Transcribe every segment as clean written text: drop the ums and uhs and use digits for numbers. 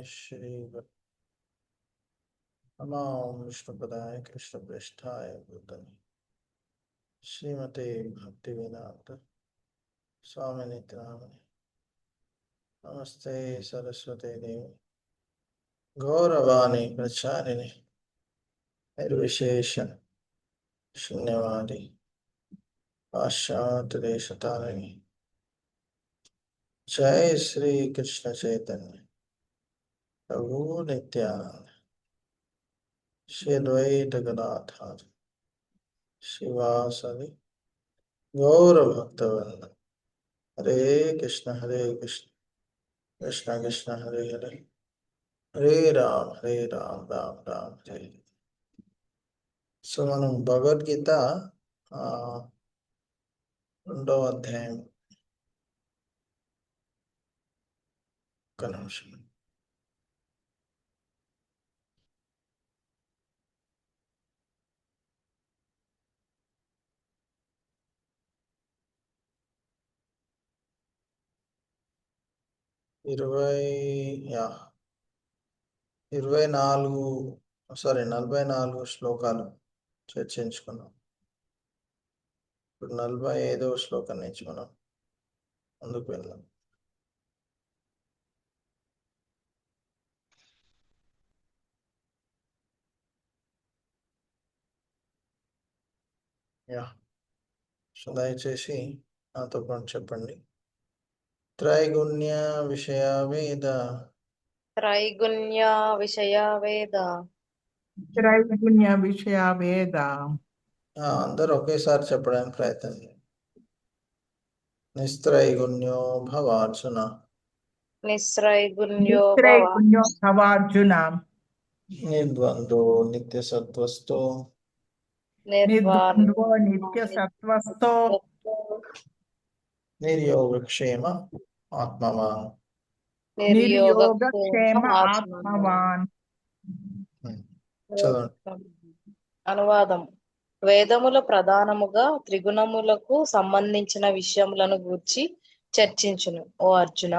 श्री नमो विष्णुपदाय कृष्णप्रेष्ठाय भूतले श्रीमते भक्तिवेदांत स्वामी नित्यानंद नमस्ते सरस्वती देवी गौरवाणी प्रचारिणे निर्विशेष शून्यवादी पाश्चात्य देशतारिणी जय श्री कृष्ण चैतन्य प्रभु नित्यानंद श्री द्वैत गदाधर शिवासदि गौर भक्तवृंद हरे कृष्ण कृष्ण कृष्ण हरे हरे हरे राम राम राम हरे। సో మనం భగవద్గీత రెండవ అధ్యాయం ఒక నిమిషం. ఇరవై నాలుగు 44 శ్లోకాలు చర్చించుకున్నాం. ఇప్పుడు 45వ శ్లోకం నుంచి మనం ముందుకు వెళ్దాం. సో దయచేసి నాతో పాటు చెప్పండి. త్రైగుణ్య విషయ వేద త్రైగుణ్య విషయ వేద త్రైగుణ్య విషయ వేద. అందరూ ఒకేసారి చెప్పడానికి ప్రయత్నం చేయండి. నిస్త్రైగుణ్యో భవార్జున నిస్త్రైగుణ్యో భవార్జున నిర్ద్వంద్వో నిత్య సత్వస్థో నిర్ద్వంద్వో నిత్య సత్వస్థో నిర్యోగక్షేమ ఆత్మవాన్ నిర్యోగక్షేమ ఆత్మవాన్. చదవండి. అనువాదం. వేదముల ప్రధానముగా త్రిగుణములకు సంబంధించిన విషయములను గూర్చి చర్చించును. ఓ అర్జున,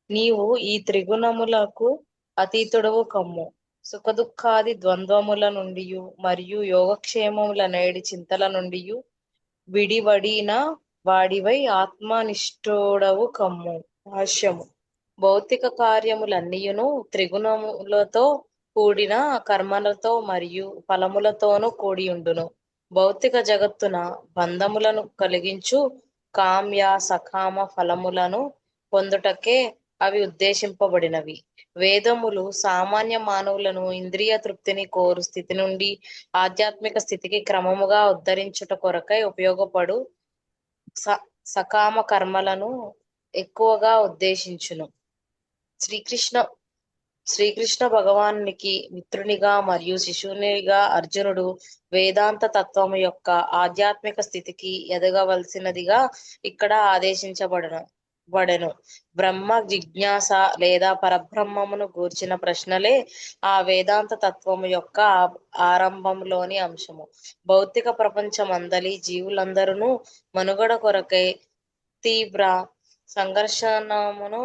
నీవు ఈ త్రిగుణములకు అతీతుడవు కమ్ము. సుఖదుఖాది ద్వంద్వముల నుండి మరియు యోగక్షేమముల నేడి చింతల నుండి విడివడిన వాడివై ఆత్మనిష్ఠుడవు కమ్ము. భాష్యము. భౌతిక కార్యములన్నీయును త్రిగుణములతో కూడిన కర్మలతో మరియు ఫలములతోనూ కూడి ఉండును. భౌతిక జగత్తున బంధములను కలిగించు కామ్య సకామ ఫలములను పొందుటకే అవి ఉద్దేశింపబడినవి. వేదములు సామాన్య మానవులను ఇంద్రియ తృప్తిని కోరు స్థితి నుండి ఆధ్యాత్మిక స్థితికి క్రమముగా ఉద్ధరించుట కొరకై ఉపయోగపడు సకామ కర్మలను ఎక్కువగా ఉద్దేశించును. శ్రీకృష్ణ భగవానునికి మిత్రునిగా మరియు శిష్యునిగా అర్జునుడు వేదాంత తత్వము యొక్క ఆధ్యాత్మిక స్థితికి ఎదగవలసినదిగా ఇక్కడ ఆదేశించబడెను. బ్రహ్మ జిజ్ఞాస లేదా పరబ్రహ్మమును గూర్చిన ప్రశ్నలే ఆ వేదాంత తత్వము యొక్క ఆరంభంలోని అంశము. భౌతిక ప్రపంచమందలి జీవులందరూ మనుగడ కొరకై తీవ్ర సంఘర్షణమును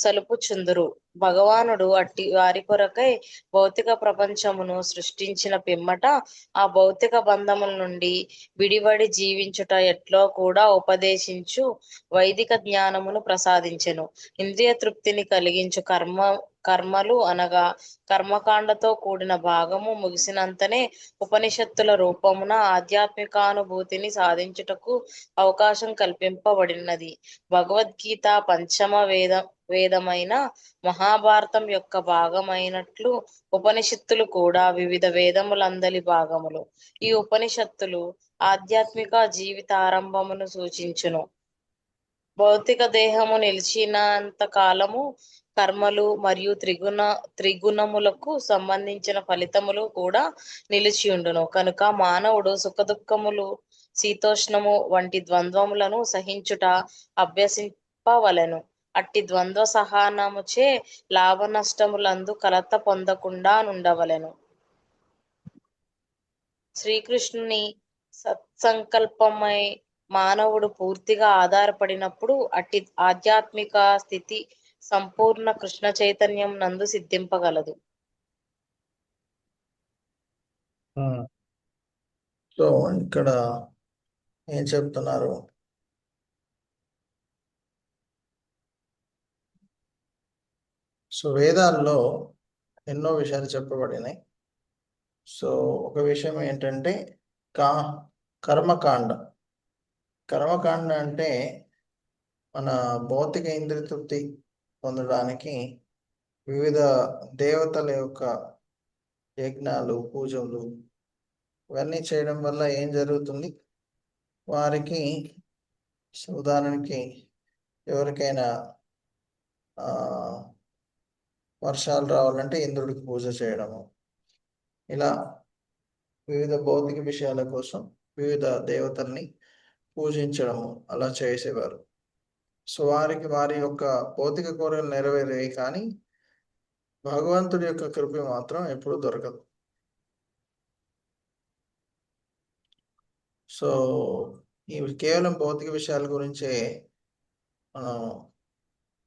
సలుపుచుందురు. భగవానుడు అట్టి వారి కొరకై భౌతిక ప్రపంచమును సృష్టించిన పిమ్మట ఆ భౌతిక బంధముల నుండి విడివడి జీవించుట ఎట్లో కూడా ఉపదేశించు వైదిక జ్ఞానమును ప్రసాదించెను. ఇంద్రియ తృప్తిని కలిగించు కర్మలు అనగా కర్మకాండతో కూడిన భాగము ముగిసినంతనే ఉపనిషత్తుల రూపమున ఆధ్యాత్మికానుభూతిని సాధించుటకు అవకాశం కల్పింపబడినది. భగవద్గీత పంచమ వేదమైన మహాభారతం యొక్క భాగమైనట్లు ఉపనిషత్తులు కూడా వివిధ వేదములందలి భాగములు. ఈ ఉపనిషత్తులు ఆధ్యాత్మిక జీవితారంభమును సూచించును. భౌతిక దేహము నిలిచినంత కాలము కర్మలు మరియు త్రిగుణములకు సంబంధించిన ఫలితములు కూడా నిలిచి ఉండును. కనుక మానవుడు సుఖదుఖములు, శీతోష్ణము వంటి ద్వంద్వములను సహించుట అభ్యసింపవలెను. అట్టి ద్వంద్వ సహనముచే లాభ నష్టములందు కలత పొందకుండా నుండవలెను. శ్రీకృష్ణుని సత్సంకల్పమై మానవుడు పూర్తిగా ఆధారపడినప్పుడు అట్టి ఆధ్యాత్మిక స్థితి సంపూర్ణ కృష్ణ చైతన్యం నందు సిద్ధింపగలదు. సో ఇక్కడ ఏం చెప్తున్నారు? సో వేదాల్లో ఎన్నో విషయాలు చెప్పబడినాయి. సో ఒక విషయం ఏంటంటే కర్మకాండ. కర్మకాండ అంటే మన భౌతిక ఇంద్రియ తృప్తి పొందడానికి వివిధ దేవతల యొక్క యజ్ఞాలు, పూజలు ఇవన్నీ చేయడం వల్ల ఏం జరుగుతుంది? వారికి ఉదాహరణకి ఎవరికైనా వర్షాలు రావాలంటే ఇంద్రుడికి పూజ చేయడము, ఇలా వివిధ భౌతిక విషయాల కోసం వివిధ దేవతల్ని పూజించడము అలా చేసేవారు. సో వారి యొక్క భౌతిక కోరికలు నెరవేరేవి, కానీ భగవంతుడి యొక్క కృప మాత్రం ఎప్పుడు దొరకదు. సో ఇవి కేవలం భౌతిక విషయాల గురించే మనం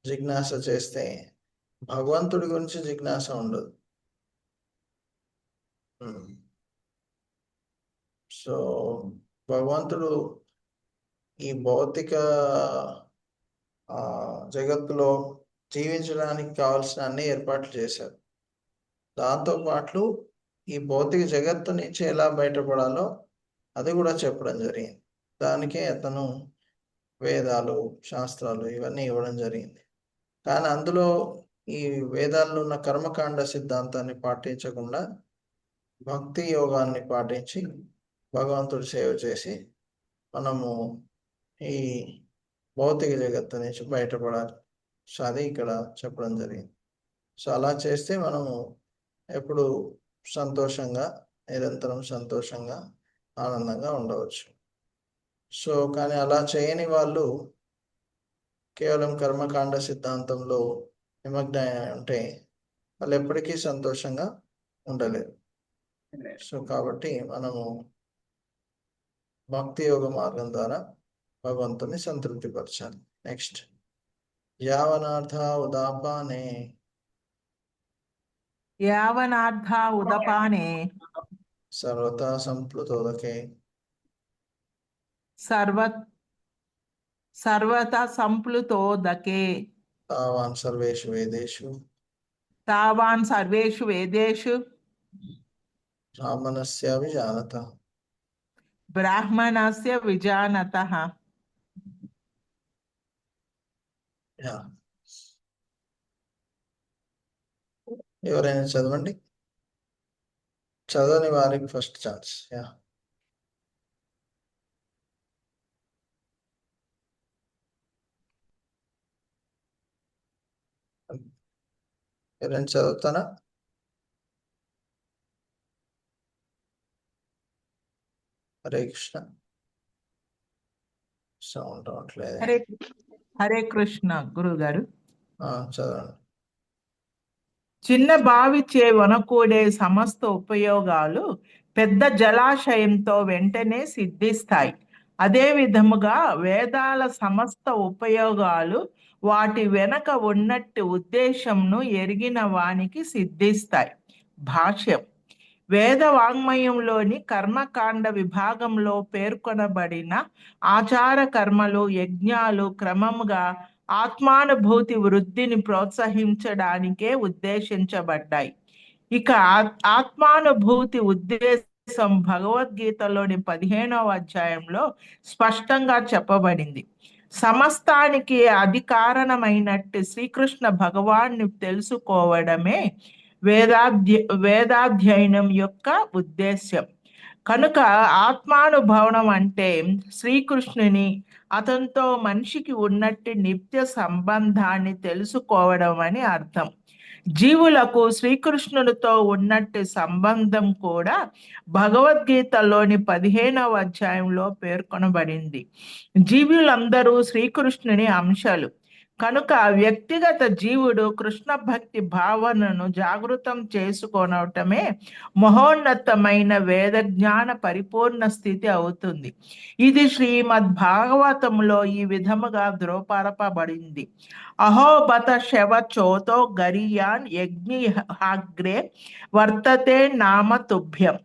జిజ్ఞాస చేస్తే భగవంతుడి గురించి జిజ్ఞాస ఉండదు. సో భగవంతుడు ఈ భౌతిక జగత్తులో జీవించడానికి కావాల్సిన అన్ని ఏర్పాట్లు చేశారు. దాంతోపాటు ఈ భౌతిక జగత్తు నుంచి ఎలా బయటపడాలో అది కూడా చెప్పడం జరిగింది. దానికే అతను వేదాలు, శాస్త్రాలు ఇవన్నీ ఇవ్వడం జరిగింది. కానీ అందులో ఈ వేదాల్లో ఉన్న కర్మకాండ సిద్ధాంతాన్ని పాటించకుండా భక్తి యోగాన్ని పాటించి భగవంతుడి సేవ చేసి మనము ఈ భౌతిక జగత్తు నుంచి బయటపడాలి. సో అది ఇక్కడ చెప్పడం జరిగింది. సో అలా చేస్తే మనము ఎప్పుడు సంతోషంగా, నిరంతరం సంతోషంగా, ఆనందంగా ఉండవచ్చు. సో కానీ అలా చేయని వాళ్ళు కేవలం కర్మకాండ సిద్ధాంతంలో నిమగ్నం ఉంటే వాళ్ళు ఎప్పటికీ సంతోషంగా ఉండలేరు. సో కాబట్టి మనము భక్తి యోగ మార్గం ద్వారా భగవంతుని సంతృప్తిపరచాలి. నెక్స్ట్, యావనార్థ ఉదాపానే సర్వతా సంప్లుతోదకే సర్వత సంప్లుతోదకే తావాన్ సర్వేషు వేదేషు బ్రాహ్మణస్య విజానతః. ఎవరైనా చదవండి. చదవని వారికి ఫస్ట్ ఛాన్స్. ఎవరైనా చదువుతానా? హరే కృష్ణ. సౌండ్ రావట్లేదు. హరే కృష్ణ గురువు గారు. చదవండి. చిన్న బావిచే వనకూడే సమస్త ఉపయోగాలు పెద్ద జలాశయంతో వెంటనే సిద్ధిస్తాయి. అదే విధముగా వేదాల సమస్త ఉపయోగాలు వాటి వెనక ఉన్నట్టు ఉద్దేశంను ఎరిగిన వానికి సిద్ధిస్తాయి. భాష్యం: వేద వాంగ్మయంలోని కర్మకాండ విభాగంలో పేర్కొనబడిన ఆచార కర్మలు, యజ్ఞాలు క్రమంగా ఆత్మానుభూతి వృద్ధిని ప్రోత్సహించడానికే ఉద్దేశించబడ్డాయి. ఇక ఆత్మానుభూతి ఉద్దేశం భగవద్గీతలోని 15వ అధ్యాయంలో స్పష్టంగా చెప్పబడింది. సమస్తానికి అధి కారణమైనట్టు శ్రీకృష్ణ భగవాన్ని తెలుసుకోవడమే వేదాధ్యయనం యొక్క ఉద్దేశ్యం. కనుక ఆత్మానుభవనం అంటే శ్రీకృష్ణుని, అతనితో మనిషికి ఉన్నట్టు నిత్య సంబంధాన్ని తెలుసుకోవడం అని అర్థం. జీవులకు శ్రీకృష్ణునితో ఉన్నట్టు సంబంధం కూడా భగవద్గీతలోని 15వ అధ్యాయంలో పేర్కొనబడింది. జీవులందరూ శ్రీకృష్ణుని అంశాలు కనుక వ్యక్తిగత జీవుడు కృష్ణ భక్తి భావనను జాగృతం చేసుకోవటమే మహోన్నతమైన వేద జ్ఞాన పరిపూర్ణ స్థితి అవుతుంది. ఇది శ్రీమద్ భాగవతంలో ఈ విధముగా ధృవపరపబడింది. అహోబత శవ చోతో గరియాన్ యజ్ఞాగ్రే వర్తతే నామ తుభ్యం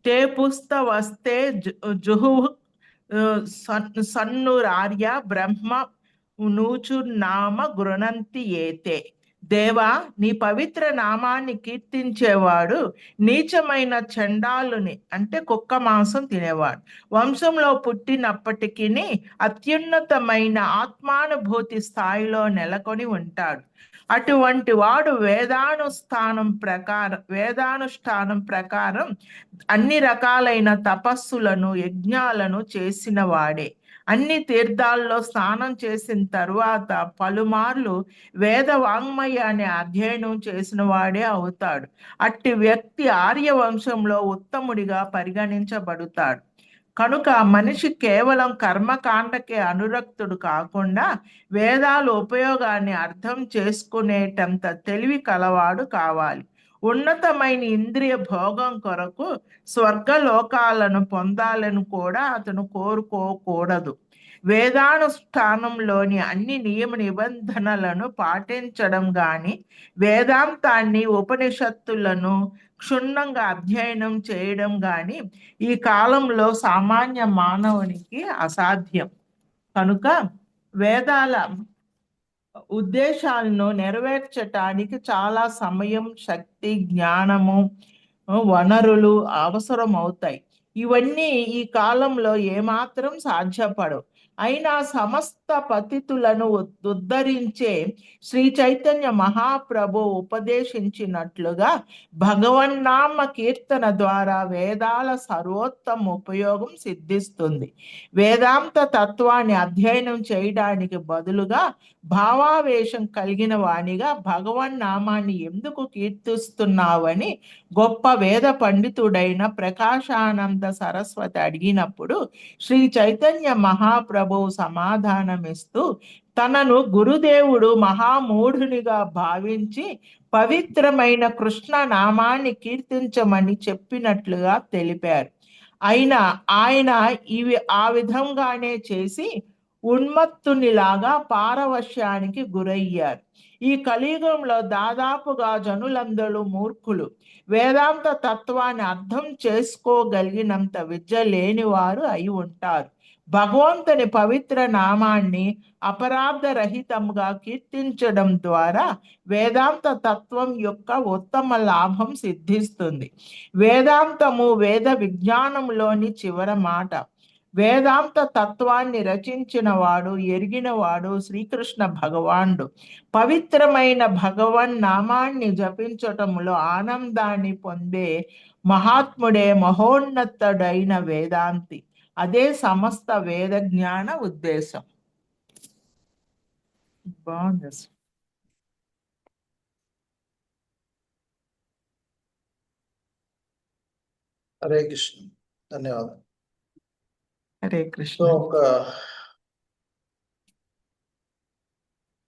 తే పుస్తవస్తే జుహు సన్నురార్య బ్రహ్మ నూచుర్నామ గృణంతి ఏతే. దేవా, నీ పవిత్ర నామాన్ని కీర్తించేవాడు నీచమైన చండాలుని అంటే కుక్క మాంసం తినేవాడు వంశంలో పుట్టినప్పటికీ అత్యున్నతమైన ఆత్మానుభూతి స్థాయిలో నెలకొని ఉంటాడు. అటువంటి వాడు వేదానుష్ఠానం ప్రకారం అన్ని రకాలైన తపస్సులను యజ్ఞాలను చేసిన వాడే. అన్ని తీర్థాల్లో స్నానం చేసిన తరువాత పలుమార్లు వేద వాంగ్మయాన్ని అధ్యయనం చేసిన వాడే అవుతాడు. అట్టి వ్యక్తి ఆర్య వంశంలో ఉత్తముడిగా పరిగణించబడతాడు. కనుక మనిషి కేవలం కర్మకాండకే అనురక్తుడు కాకుండా వేదాల ఉపయోగాన్ని అర్థం చేసుకునేటంత తెలివి కలవాడు కావాలి. ఉన్నతమైన ఇంద్రియ భోగం కొరకు స్వర్గలోకాలను పొందాలని కూడా అతను కోరుకోకూడదు. వేదానుష్ఠానంలోని అన్ని నియమ నిబంధనలను పాటించడం గాని వేదాంతాన్ని ఉపనిషత్తులను క్షుణ్ణంగా అధ్యయనం చేయడం గాని ఈ కాలంలో సామాన్య మానవునికి అసాధ్యం. కనుక వేదాల ఉద్దేశాలను నెరవేర్చటానికి చాలా సమయం, శక్తి, జ్ఞానము, వనరులు అవసరం అవుతాయి. ఇవన్నీ ఈ కాలంలో ఏమాత్రం సాధ్యపడవు. అయినా సమస్త పతితులను ఉద్ధరించే శ్రీ చైతన్య మహాప్రభు ఉపదేశించినట్లుగా భగవన్నామ కీర్తన ద్వారా వేదాల సర్వోత్తమ ఉపయోగం సిద్ధిస్తుంది. వేదాంత తత్వాన్ని అధ్యయనం చేయడానికి బదులుగా భావావేశం కలిగిన వానిగా భగవన్నామాన్ని ఎందుకు కీర్తిస్తున్నావని గొప్ప వేద పండితుడైన ప్రకాశానంద సరస్వతి అడిగినప్పుడు శ్రీ చైతన్య మహాప్రభువు సమాధానమిస్తూ తనను గురుదేవుడు మహామూఢునిగా భావించి పవిత్రమైన కృష్ణ నామాన్ని కీర్తించమని చెప్పినట్లుగా తెలిపారు. ఆయన ఆ విధంగానే చేసి ఉన్మత్తునిలాగా పారవశ్యానికి గురయ్యారు. ఈ కలియుగంలో దాదాపుగా జనులందరూ మూర్ఖులు. వేదాంత తత్వాన్ని అర్థం చేసుకోగలిగినంత విద్య లేని వారు అయి ఉంటారు. భగవంతుని పవిత్ర నామాన్ని అపరాధరహితంగా కీర్తించడం ద్వారా వేదాంత తత్వం యొక్క ఉత్తమ లాభం సిద్ధిస్తుంది. వేదాంతము వేద విజ్ఞానంలోని చివరి మాట. వేదాంత తత్వాన్ని రచించిన వాడు, ఎరిగినవాడు శ్రీకృష్ణ భగవానుడు. పవిత్రమైన భగవన్ నామాన్ని జపించటంలో ఆనందాన్ని పొందే మహాత్ముడే మహోన్నతుడైన వేదాంతి. అదే సమస్త వేద జ్ఞాన ఉద్దేశం. బాగుంది. హరే కృష్ణ. ధన్యవాదాలు. హరే కృష్ణ. ఒక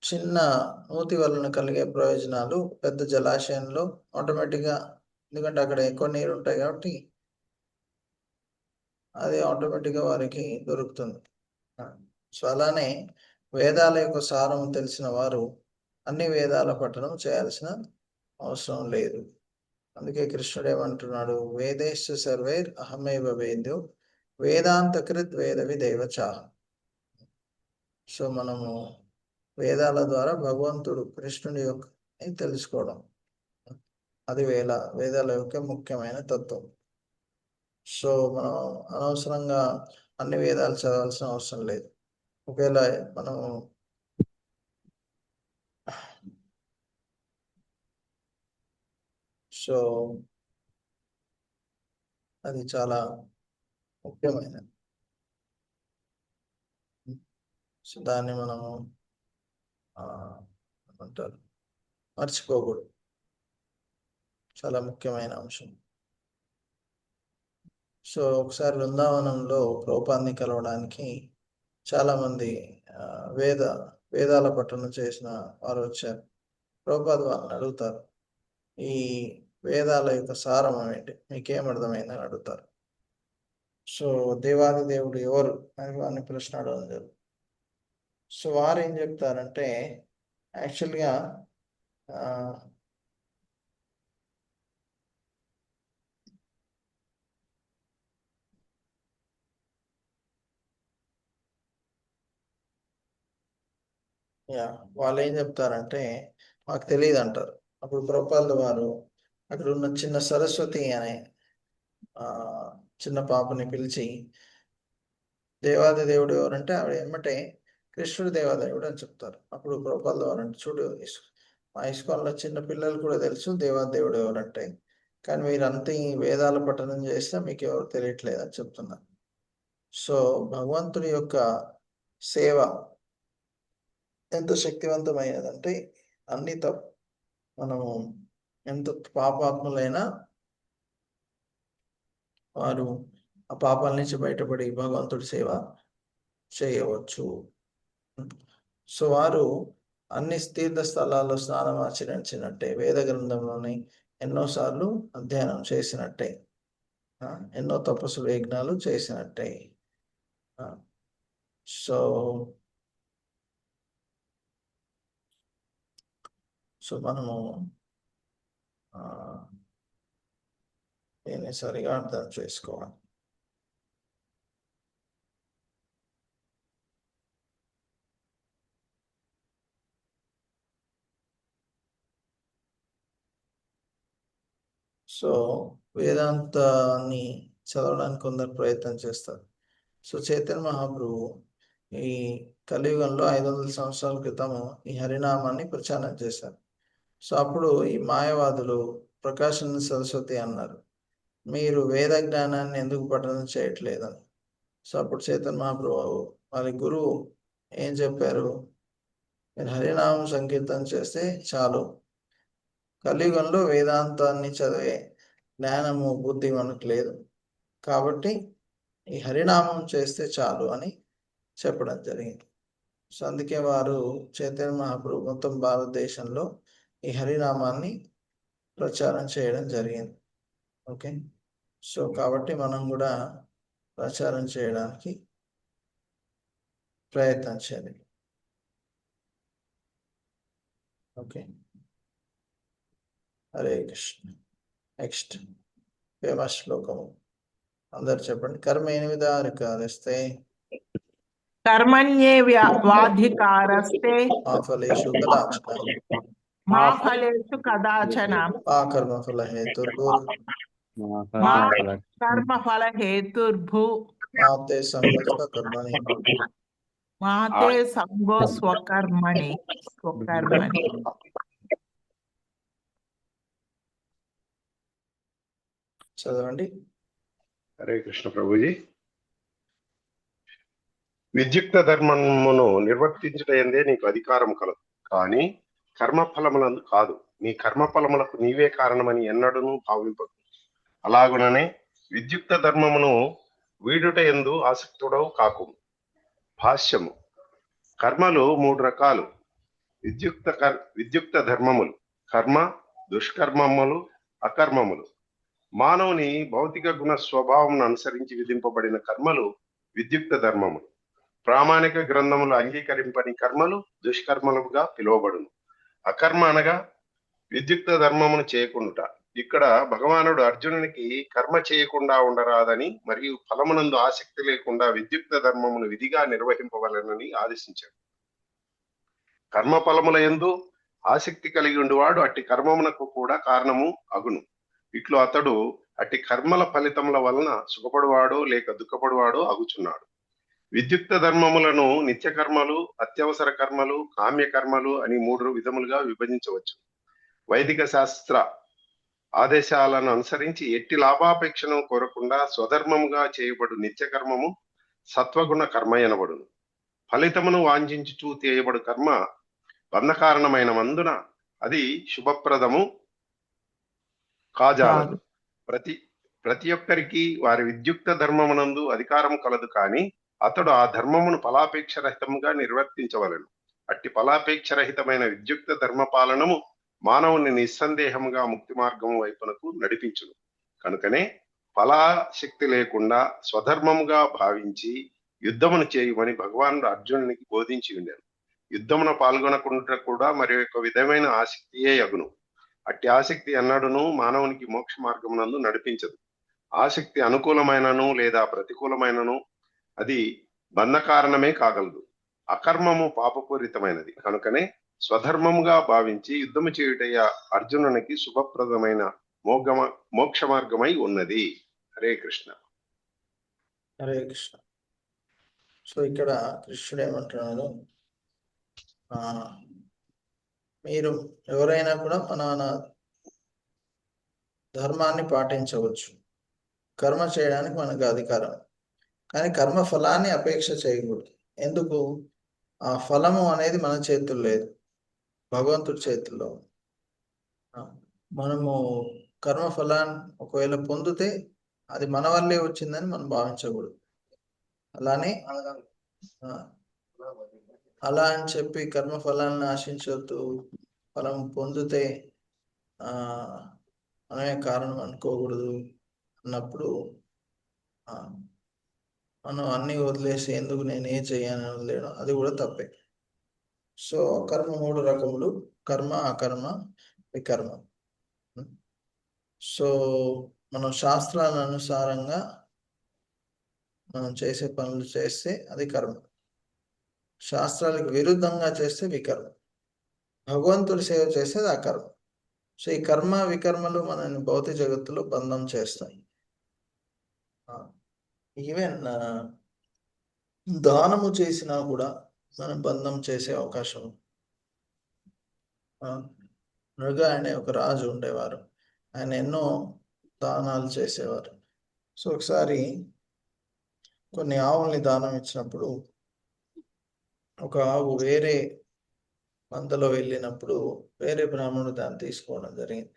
చిన్న నూతి వలన కలిగే ప్రయోజనాలు పెద్ద జలాశయంలో ఆటోమేటిక్గా, ఎందుకంటే అక్కడ ఎక్కువ నీరు ఉంటాయి కాబట్టి అది ఆటోమేటిక్గా వారికి దొరుకుతుంది. సో అలానే వేదాల యొక్క సారం తెలిసిన వారు అన్ని వేదాల పఠనం చేయాల్సిన అవసరం లేదు. అందుకే కృష్ణుడు ఏమంటున్నాడు, వేదేశ సర్వైర్ అహమేవ వేద్యో వేదాంతకృత్ వేద విదేవ చాహ. సో మనము వేదాల ద్వారా భగవంతుడు కృష్ణుడి యొక్క తెలుసుకోవడం, అది వేదాల యొక్క ముఖ్యమైన తత్వం. సో మనం అనవసరంగా అన్ని వేదాలు చదవాల్సిన అవసరం లేదు. ఒకవేళ మనము సో అది చాలా ముఖ్యమైనది. సో దాన్ని మనము అంటారు మర్చిపోకూడదు. చాలా ముఖ్యమైన అంశం. సో ఒకసారి బృందావనంలో ప్రభుపాదుని కలవడానికి చాలామంది వేదాల పఠనం చేసిన వారు వచ్చారు. ప్రభుపాద వారిని అడుగుతారు, ఈ వేదాల యొక్క సారం ఏంటి, మీకేం అర్థమైందని అడుగుతారు. సో దేవాది దేవుడు ఎవరు అని వారిని ప్రశ్న అడగడం జరుగుతుంది. సో వారు ఏం చెప్తారంటే యాక్చువల్గా వాళ్ళు ఏం చెప్తారంటే మాకు తెలియదు అంటారు. అప్పుడు ప్రభుపాదుల వారు అక్కడ ఉన్న చిన్న సరస్వతి అనే చిన్న పాపని పిలిచి దేవాది దేవుడు ఎవరంటే ఆవిడ ఏమంటే కృష్ణుడు దేవాదేవుడు అని చెప్తారు. అప్పుడు ప్రభుపాదుల వారు అంటే చూడు, మా ఇస్కాన్లో చిన్న పిల్లలు కూడా తెలుసు దేవాదేవుడు ఎవరంటే, కానీ మీరు అంత ఈ వేదాల పఠనం చేస్తే మీకు ఎవరు తెలియట్లేదు అని చెప్తున్నారు. సో భగవంతుడి యొక్క సేవ ఎంత శక్తివంతమైనదంటే అన్ని మనము ఎంత పాపాత్ములైనా వారు ఆ పాపాల నుంచి బయటపడి భగవంతుడి సేవ చేయవచ్చు. సో వారు అన్ని తీర్థ స్థలాల్లో స్నానం ఆచరించినట్టే, వేద గ్రంథంలోని ఎన్నోసార్లు అధ్యయనం చేసినట్టే, ఎన్నో తపస్సులు యజ్ఞాలు చేసినట్టే. సో మనము దీన్ని సరిగా అర్థం చేసుకోవాలి. సో వేదాంతాన్ని చదవడానికి కొందరు ప్రయత్నం చేస్తారు. సో చైతన్య మహాప్రభు ఈ కలియుగంలో 500 సంవత్సరాల క్రితము ఈ హరినామాన్ని ప్రచారం చేశారు. సో అప్పుడు ఈ మాయవాదులు ప్రకాశం సరస్వతి అన్నారు, మీరు వేద జ్ఞానాన్ని ఎందుకు పఠనం చేయట్లేదని. సో అప్పుడు చైతన్య మహాప్రభు వారి గురువు ఏం చెప్పారు, మీరు హరినామం సంకీర్తన చేస్తే చాలు, కలియుగంలో వేదాంతాన్ని చదివే జ్ఞానము బుద్ధి మనకు లేదు, కాబట్టి ఈ హరినామం చేస్తే చాలు అని చెప్పడం జరిగింది. సో అందుకే వారు చైతన్య మహాప్రభు మొత్తం భారతదేశంలో ఈ హరినామాన్ని ప్రచారం చేయడం జరిగింది. ఓకే, సో కాబట్టి మనం కూడా ప్రచారం చేయడానికి ప్రయత్నం చేయాలి. Okay, Hare Krishna. Next famous శ్లోకము అందరు చెప్పండి. కర్మ 8 కారస్తే కర్మణ్యేవాధికారస్తే మా ఫలేషు కదాచన మా ఫలేషు కదాచన మా కర్మఫల హేతుర్భుర్ మా కర్మఫల హేతుర్భు మాతే సంగో స్వకర్మణి మాతే సంగో స్వకర్మణి. చదవండి. హరే కృష్ణ ప్రభుజీ. విద్యుక్త ధర్మమును నిర్వర్తించటందే నీకు అధికారం కలదు, కానీ కర్మఫలములందు కాదు. నీ కర్మఫలములకు నీవే కారణమని ఎన్నడూను భావింపదు. అలాగుననే విద్యుక్త ధర్మమును వీడుట యందు ఆసక్తుడవు కాకు. భాష్యము. కర్మలు 3 రకాలు. విద్యుక్త ధర్మములు, కర్మ, దుష్కర్మములు, అకర్మములు. మానవుని భౌతిక గుణ స్వభావం అనుసరించి విధింపబడిన కర్మలు విద్యుక్త ధర్మములు. ప్రామాణిక గ్రంథములు అంగీకరింపని కర్మలు దుష్కర్మలుగా పిలువబడును. అకర్మ అనగా విద్యుక్త ధర్మమును చేయకుండుట. ఇక్కడ భగవానుడు అర్జునునికి కర్మ చేయకుండా ఉండరాదని మరియు ఫలమునందు ఆసక్తి లేకుండా విద్యుక్త ధర్మమును విధిగా నిర్వహింపవలెనని ఆదేశించాడు. కర్మ ఫలముల యందు ఆసక్తి కలిగి ఉండువాడు అట్టి కర్మమునకు కూడా కారణము అగును. ఇట్లు అతడు అట్టి కర్మల ఫలితముల వలన సుఖపడువాడో లేక దుఃఖపడువాడో అగుచున్నాడు. విద్యుక్త ధర్మములను నిత్య కర్మలు, అత్యవసర కర్మలు, కామ్య కర్మలు అని 3 విధములుగా విభజించవచ్చు. వైదిక శాస్త్ర ఆదేశాలను అనుసరించి ఎట్టి లాభాపేక్షను కోరకుండా స్వధర్మముగా చేయబడు నిత్య కర్మము సత్వగుణ కర్మ ఎనబడును. ఫలితమును వాంఛించుచూ చేయబడు కర్మ బంధకారణమైన మందున అది శుభప్రదము కాజాలదు. ప్రతి ఒక్కరికి వారి విద్యుక్త ధర్మమునందు అధికారం కలదు, కానీ అతడు ఆ ధర్మమును ఫలాపేక్ష రహితముగా నిర్వర్తించవలెను. అట్టి ఫలాపేక్ష రహితమైన విద్యుక్త ధర్మపాలనము మానవుని నిస్సందేహముగా ముక్తి మార్గము వైపునకు నడిపించును. కనుకనే ఫలాశక్తి లేకుండా స్వధర్మముగా భావించి యుద్ధమును చేయమని భగవానుడు అర్జునునికి బోధించి ఉండెను. యుద్ధమున పాల్గొనకుండా కూడా మరి ఒక విధమైన ఆసక్తియే యగును. అట్టి ఆసక్తి ఎన్నడూను మానవునికి మోక్ష మార్గమునందు నడిపించదు. ఆసక్తి అనుకూలమైనను లేదా ప్రతికూలమైనను అది బంధ కారణమే కాగలదు. అకర్మము పాపపూరితమైనది. కనుకనే స్వధర్మముగా భావించి యుద్ధము చేయుటయ్య అర్జునునికి శుభప్రదమైన మోక్ష మార్గమై ఉన్నది. హరే కృష్ణ. హరే కృష్ణ. సో ఇక్కడ కృష్ణుడు ఏమంటున్నాడు, మీరు ఎవరైనా కూడా మన ధర్మాన్ని పాటించవచ్చు, కర్మ చేయడానికి మనకు అధికారం, కానీ కర్మ ఫలాన్ని అపేక్ష చేయకూడదు. ఎందుకు? ఆ ఫలము అనేది మన చేతుల్లో లేదు, భగవంతుడి చేతుల్లో. మనము కర్మ ఫలాన్ని ఒకవేళ పొందితే అది మన వల్లే వచ్చిందని మనం భావించకూడదు. అలానే అలా అని చెప్పి కర్మ ఫలాన్ని ఆశించవద్దు, ఫలం పొందితే మనమే కారణం అనుకోకూడదు అన్నప్పుడు మనం అన్ని వదిలేసి ఎందుకు నేను ఏం చేయను వదిలేయడం, అది కూడా తప్పే. సో కర్మ 3 రకములు: కర్మ, అకర్మ, వికర్మ. సో మనం శాస్త్రాల అనుసారంగా మనం చేసే పనులు చేస్తే అది కర్మ, శాస్త్రాలకు విరుద్ధంగా చేస్తే వికర్మ, భగవంతుడి సేవ చేస్తే అది అకర్మ. సో ఈ కర్మ వికర్మలు మనల్ని భౌతిక జగత్తులో బంధం చేస్తాయి. ఈవెన్ దానము చేసినా కూడా మనం బంధం చేసే అవకాశం. మృగ అనే ఒక రాజు ఉండేవారు, ఆయన ఎన్నో దానాలు చేసేవారు. సో ఒకసారి కొన్ని ఆవుల్ని దానం ఇచ్చినప్పుడు ఒక ఆవు వేరే మందలో వెళ్ళినప్పుడు వేరే బ్రాహ్మణుడు దాన్ని తీసుకోవడం జరిగింది.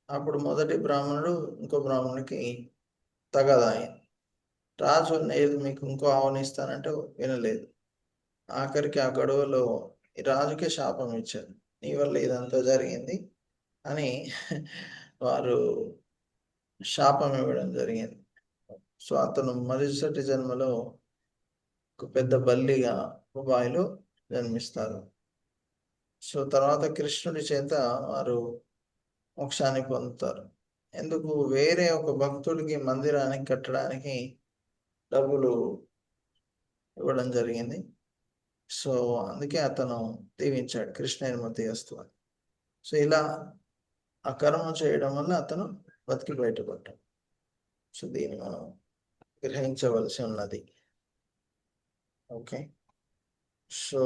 అప్పుడు మొదటి బ్రాహ్మణుడు ఇంకో బ్రాహ్మణుడికి తగదాయింది. రాజు నేను మీకు ఇంకో ఆవుని ఇస్తానంటే వినలేదు. ఆఖరికి ఆ గొడవలో ఈ రాజుకే శాపం ఇచ్చారు, నీ వల్ల ఇదంతా జరిగింది అని వారు శాపం ఇవ్వడం జరిగింది. సో అతను మరుసటి జన్మలో ఒక పెద్ద బల్లిగా దుబాయ్లో జన్మిస్తారు. సో తర్వాత కృష్ణుడి చేత వారు మోక్షాన్ని పొందుతారు. ఎందుకు? వేరే ఒక భక్తుడికి మందిరానికి కట్టడానికి డబ్బులు ఇవ్వడం జరిగింది. సో అందుకే అతను దీవించాడు, కృష్ణయర్మతి అస్తు అని. సో ఇలా అకర్మ చేయడం వల్ల అతను బతికి బయటపడ్డాడు. సో దీన్ని మనం గ్రహించవలసి ఉన్నది. ఓకే, సో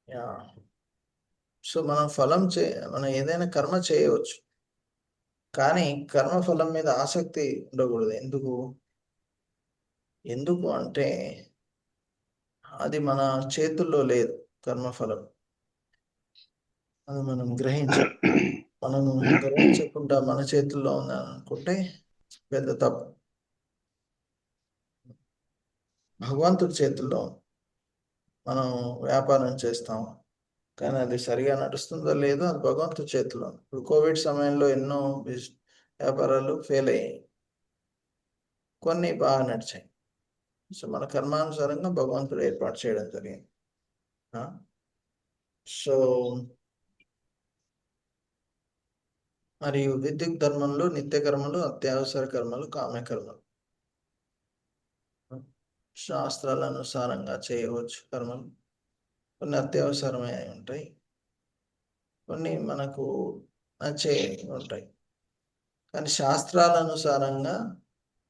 యా, సో మనం ఏదైనా కర్మ చేయవచ్చు, కానీ కర్మ ఫలం మీద ఆసక్తి ఉండకూడదు. ఎందుకు అంటే అది మన చేతుల్లో లేదు. కర్మఫలం అది మనం గ్రహించకుండా మన చేతుల్లో ఉందని అనుకుంటే పెద్ద తప్పు. భగవంతుడి చేతుల్లో మనం వ్యాపారం చేస్తాం, కానీ అది సరిగా నడుస్తుందో లేదో అది భగవంతుడి చేతిలో. ఇప్పుడు కోవిడ్ సమయంలో ఎన్నో వ్యాపారాలు ఫెయిల్ అయ్యాయి, కొన్ని బాగా నడిచాయి. సో మన కర్మానుసారంగా భగవంతుడు ఏర్పాటు చేయడం జరిగింది. సో మరియు విద్యుత్ ధర్మంలో నిత్య కర్మలు, అత్యవసర కర్మలు, కామ్యకర్మలు. శాస్త్రాల అనుసారంగా చేయవచ్చు కర్మలు. కొన్ని అత్యవసరమై ఉంటాయి, కొన్ని మనకు నచ్చే ఉంటాయి. కానీ శాస్త్రాల అనుసారంగా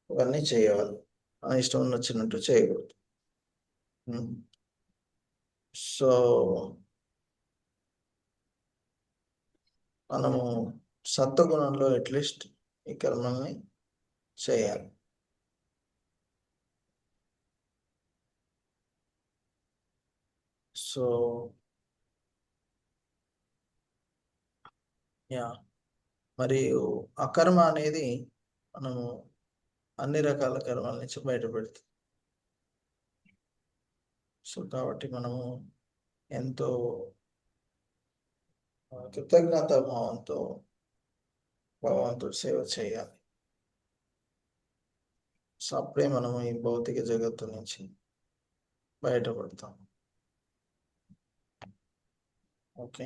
ఇవన్నీ చేయవాలి, మన ఇష్టం వచ్చినట్టు చేయకూడదు. సో మనము సత్వగుణంలో అట్లీస్ట్ ఈ కర్మల్ని చేయాలి. సో యా, మరియు అకర్మ అనేది మనము అన్ని రకాల కర్మల నుంచి బయటపెడుతుంది. సో కాబట్టి మనము ఎంతో కృతజ్ఞత భావంతో భగవంతుడి సేవ చేయాలి. సో అప్పుడే మనము ఈ భౌతిక జగత్తు నుంచి బయటపడతాం. ఓకే,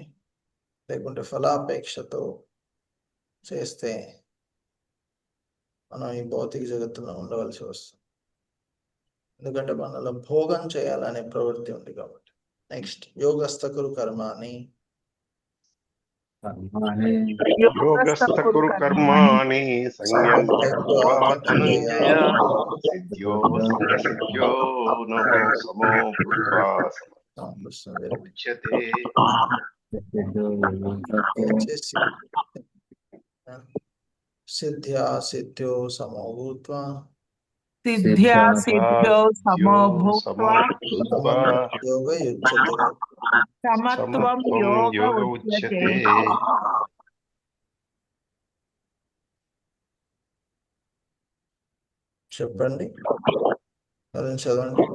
లేకుంటే ఫలాపేక్షతో చేస్తే మనం ఈ భౌతిక జగత్తులో ఉండవలసి వస్తుంది. ఎందుకంటే మనలో భోగం చేయాలనే ప్రవృత్తి ఉంది కాబట్టి. నెక్స్ట్, యోగస్థకురు కర్మాని యోగస్థ కురు కర్మాణి సంజ్ఞం త్యక్త్వా ధనంజయ సిద్ధ్యో సంగసిద్ధ్యో నమో సమో భూత్వా సముచ్యతే. సిద్ధ్యా సిద్ధ్యో సమో భూత్వా సిద్ధ్యా సిద్ధ్యో సమో భూత్వా యోగ యుజ్యతే. సమత్వం యోగ ఉచ్యతే. చెప్పండి, అదే చదవండి.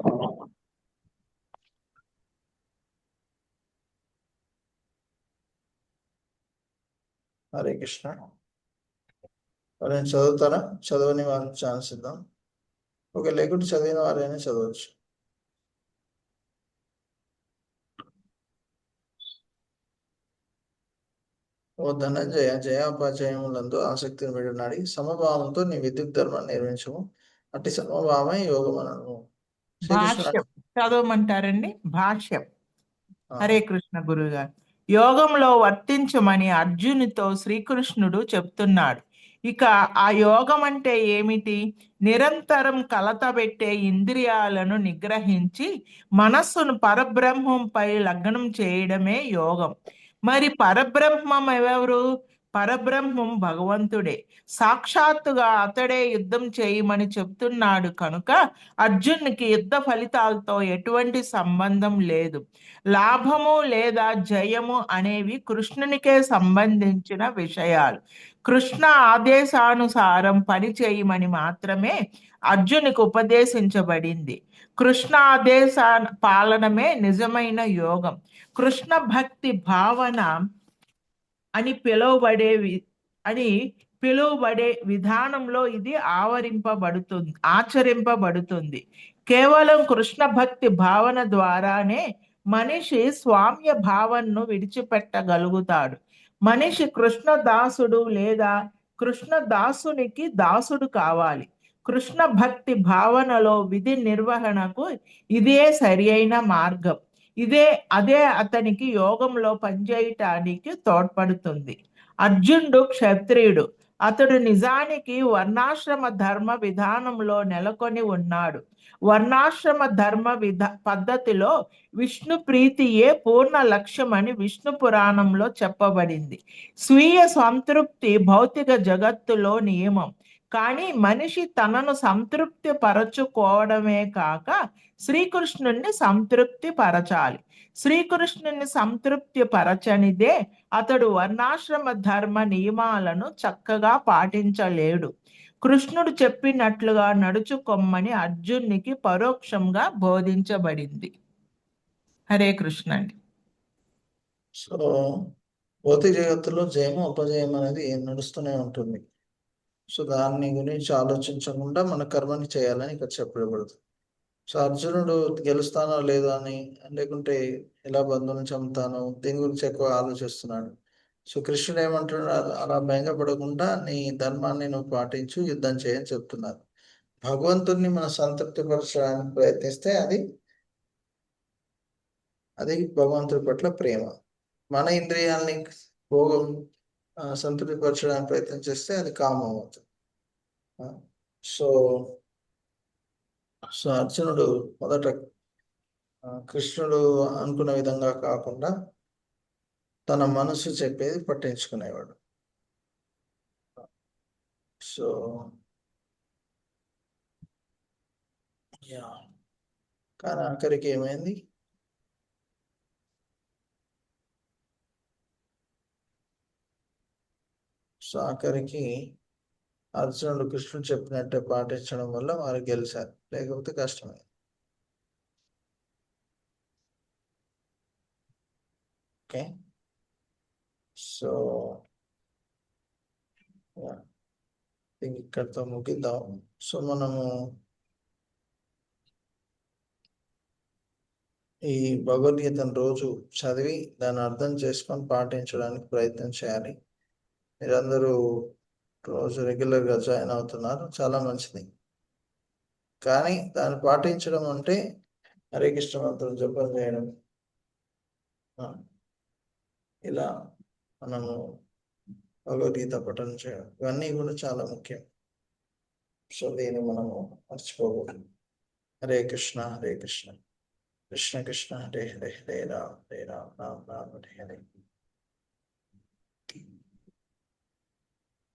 హరే కృష్ణ. ఎవరైనా చదువుతారా? చదవని వాళ్ళకి ఛాన్స్ ఇద్దాం. ఓకే, లేకుంటే చదివిన వారైనా చదవచ్చు. ఓ ధనంజయ, జయాపజయములందు ఆసక్తిని విడనాడి సమభావంతో నీ విద్యుత్ ధర్మాన్ని నిర్మించము. అట్టి సమభావమే యోగమనను. భాష్యం చదవమంటారండి? భాష్యం. ఆ, హరే కృష్ణ గురుగారు. యోగంలో వర్తించమని అర్జునుతో శ్రీకృష్ణుడు చెప్తున్నాడు. ఇక ఆ యోగం అంటే ఏమిటి? నిరంతరం కలతబెట్టే ఇంద్రియాలను నిగ్రహించి మనస్సును పరబ్రహ్మంపై లగ్నం చేయడమే యోగం. మరి పరబ్రహ్మం ఎవరు? పరబ్రహ్మం భగవంతుడే. సాక్షాత్తుగా అతడే యుద్ధం చేయమని చెప్తున్నాడు కనుక అర్జునునికి యుద్ధ ఫలితాలతో ఎటువంటి సంబంధం లేదు. లాభము లేదా జయము అనేవి కృష్ణునికే సంబంధించిన విషయాలు. కృష్ణ ఆదేశానుసారం పని చేయమని మాత్రమే అర్జునికి ఉపదేశించబడింది. కృష్ణ ఆదేశ పాలనమే నిజమైన యోగం. కృష్ణ భక్తి భావన అని పిలువబడే విధానంలో ఇది ఆచరింపబడుతుంది. కేవలం కృష్ణ భక్తి భావన ద్వారానే మనిషి స్వామ్య భావనను విడిచిపెట్టగలుగుతాడు. మనిషి కృష్ణ దాసుడు లేదా కృష్ణ దాసునికి దాసుడు కావాలి. కృష్ణ భక్తి భావనలో విధి నిర్వహణకు ఇదే సరి అయిన మార్గం. అదే అతనికి యోగంలో పనిచేయటానికి తోడ్పడుతుంది. అర్జునుడు క్షత్రియుడు. అతడు నిజానికి వర్ణాశ్రమ ధర్మ విధానంలో నెలకొని ఉన్నాడు. వర్ణాశ్రమ ధర్మ పద్ధతిలో విష్ణు ప్రీతియే పూర్ణ లక్ష్యమని విష్ణు పురాణంలో చెప్పబడింది. స్వీయ సంతృప్తి భౌతిక జగత్తులో నియమం. కానీ మనిషి తనను సంతృప్తి పరచుకోవడమే కాక శ్రీకృష్ణుణ్ణి సంతృప్తి పరచాలి. శ్రీకృష్ణుని సంతృప్తి పరచనిదే అతడు వర్ణాశ్రమ ధర్మ నియమాలను చక్కగా పాటించలేడు. కృష్ణుడు చెప్పినట్లుగా నడుచుకొమ్మని అర్జునునికి పరోక్షంగా బోధించబడింది. హరే కృష్ణ అండి. సో భౌతిక జగత్తులో జయము అపజయం అనేది నడుస్తూనే ఉంటుంది. సో దాన్ని గురించి ఆలోచించకుండా మన కర్మని చేయాలని ఇక్కడ చెప్పబడుతుంది. సో అర్జునుడు గెలుస్తానో లేదో అని, లేకుంటే ఎలా బంధువులను చంపుతానో దీని గురించి ఎక్కువ ఆలోచిస్తున్నాడు. సో కృష్ణుడు ఏమంటున్నాడు? అలా భయంకపడకుండా నీ ధర్మాన్ని నువ్వు పాటించు, యుద్ధం చేయని చెప్తున్నారు. భగవంతుడిని మనం సంతృప్తిపరచడానికి ప్రయత్నిస్తే అది భగవంతుడి పట్ల ప్రేమ. మన ఇంద్రియాలని భోగం సంతృప్తిపరచడానికి ప్రయత్నం చేస్తే అది కామం అవుతుంది. సో అర్జునుడు మొదట కృష్ణుడు అనుకున్న విధంగా కాకుండా తన మనసు చెప్పేది పట్టించుకునేవాడు. సో కానీ ఆఖరికి ఏమైంది? సో ఆఖరికి అర్జునుడు కృష్ణుడు చెప్పినట్టే పాటించడం వల్ల వారు గెలిచారు, లేకపోతే కష్టమే. ఓకే, సో ఇక్కడితో ముగిద్దాం. సో మనము ఈ భగవద్గీతను రోజు చదివి దాన్ని అర్థం చేసుకొని పాటించడానికి ప్రయత్నం చేయాలి. మీరందరూ రోజు రెగ్యులర్గా జాయిన్ అవుతున్నారు, చాలా మంచిది. కానీ దాన్ని పాటించడం అంటే హరే కృష్ణ మంత్రం జపం చేయడం, ఇలా మనము భగవద్గీత పఠనం చేయడం, ఇవన్నీ కూడా చాలా ముఖ్యం. సో దీన్ని మనము మర్చిపోకూడదు. హరే కృష్ణ హరే కృష్ణ కృష్ణ కృష్ణ హరే హరే, హరే రామ రామ రామ హరే హరే.